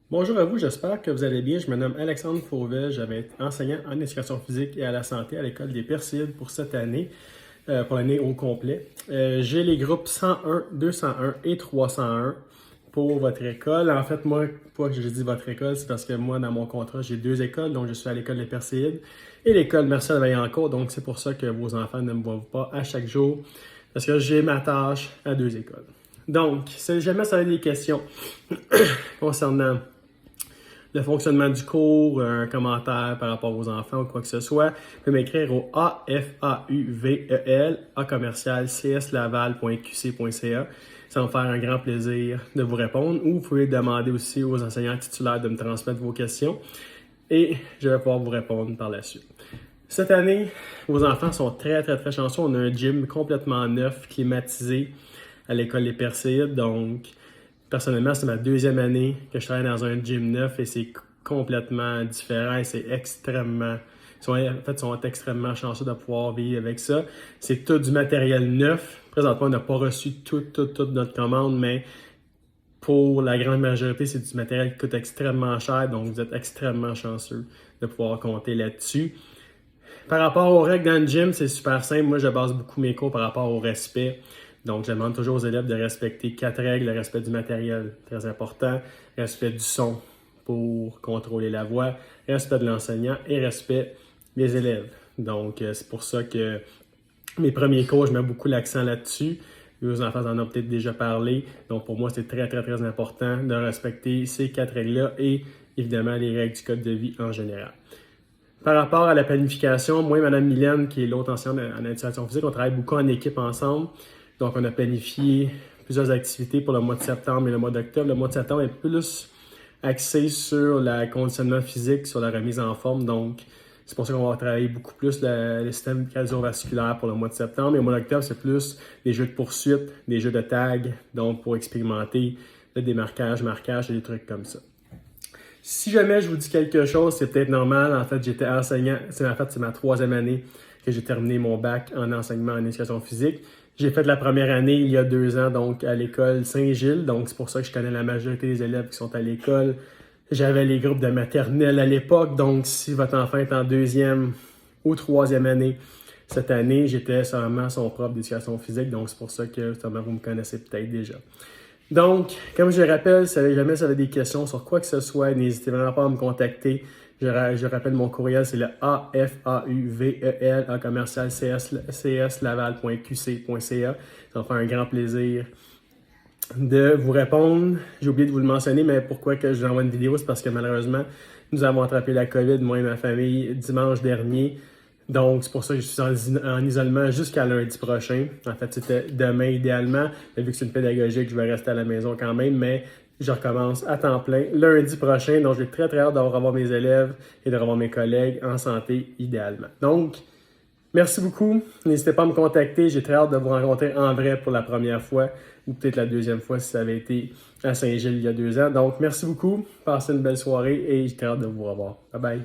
Bonjour à vous, j'espère que vous allez bien. Je me nomme Alexandre Fauvet, je vais être enseignant en éducation physique et à la santé à l'École des Perséides pour cette année, pour l'année au complet. J'ai les groupes 101, 201 et 301 pour votre école. En fait, moi, pourquoi je dis votre école, c'est parce que moi, dans mon contrat, j'ai deux écoles, donc je suis à l'École des Perséides et l'École Marcel Vaillancourt, donc c'est pour ça que vos enfants ne me voient pas à chaque jour, parce que j'ai ma tâche à deux écoles. Donc, si jamais ça a des questions concernant le fonctionnement du cours, un commentaire par rapport aux enfants ou quoi que ce soit, vous pouvez m'écrire au AFAUVEL, commercial cslaval.qc.ca. Ça va me faire un grand plaisir de vous répondre, ou vous pouvez demander aussi aux enseignants titulaires de me transmettre vos questions et je vais pouvoir vous répondre par la suite. Cette année, vos enfants sont très chanceux. On a un gym complètement neuf, climatisé à l'école des Perséides. Donc, personnellement, c'est ma deuxième année que je travaille dans un gym neuf et c'est complètement différent et c'est extrêmement... En fait, ils sont extrêmement chanceux de pouvoir vivre avec ça. C'est tout du matériel neuf. Présentement, on n'a pas reçu toute notre commande, mais pour la grande majorité, c'est du matériel qui coûte extrêmement cher. Donc, vous êtes extrêmement chanceux de pouvoir compter là-dessus. Par rapport aux règles dans le gym, c'est super simple. Moi, je base beaucoup mes cours par rapport au respect. Donc, je demande toujours aux élèves de respecter 4 règles. Le respect du matériel, très important. Respect du son pour contrôler la voix. Respect de l'enseignant et respect des élèves. Donc, c'est pour ça que mes premiers cours, je mets beaucoup l'accent là-dessus. Les enfants en ont peut-être déjà parlé. Donc, pour moi, c'est très important de respecter ces 4 règles-là et évidemment les règles du code de vie en général. Par rapport à la planification, moi et Mme Mylène, qui est l'autre enseignante en éducation physique, on travaille beaucoup en équipe ensemble. Donc, on a planifié plusieurs activités pour le mois de septembre et le mois d'octobre. Le mois de septembre est plus axé sur le conditionnement physique, sur la remise en forme. Donc, c'est pour ça qu'on va travailler beaucoup plus le système cardiovasculaire pour le mois de septembre. Et le mois d'octobre, c'est plus des jeux de poursuite, des jeux de tag, donc pour expérimenter le démarquage, marquage et des trucs comme ça. Si jamais je vous dis quelque chose, c'est peut-être normal. En fait, j'étais enseignant. C'est ma troisième année que j'ai terminé mon bac en enseignement en éducation physique. J'ai fait la première année il y a 2 ans, donc à l'école Saint-Gilles. Donc, c'est pour ça que je connais la majorité des élèves qui sont à l'école. J'avais les groupes de maternelle à l'époque. Donc, si votre enfant est en deuxième ou troisième année cette année, j'étais seulement son prof d'éducation physique. Donc, c'est pour ça que justement, vous me connaissez peut-être déjà. Donc, comme je le rappelle, si jamais vous avez des questions sur quoi que ce soit, n'hésitez vraiment pas à me contacter. Je rappelle mon courriel, c'est le AFAUVEL commercial cslaval.qc.ca. Ça va faire un grand plaisir de vous répondre. J'ai oublié de vous le mentionner, mais pourquoi que je vous envoie une vidéo, c'est parce que malheureusement, nous avons attrapé la COVID, moi et ma famille, dimanche dernier. Donc, c'est pour ça que je suis en isolement jusqu'à lundi prochain. En fait, c'était demain idéalement. Mais vu que c'est une pédagogique, je vais rester à la maison quand même. Mais je recommence à temps plein lundi prochain. Donc, j'ai très hâte de revoir mes élèves et de revoir mes collègues en santé idéalement. Donc, merci beaucoup. N'hésitez pas à me contacter. J'ai très hâte de vous rencontrer en vrai pour la première fois ou peut-être la deuxième fois si ça avait été à Saint-Gilles il y a 2 ans. Donc, merci beaucoup. Passez une belle soirée et j'ai très hâte de vous revoir. Bye bye.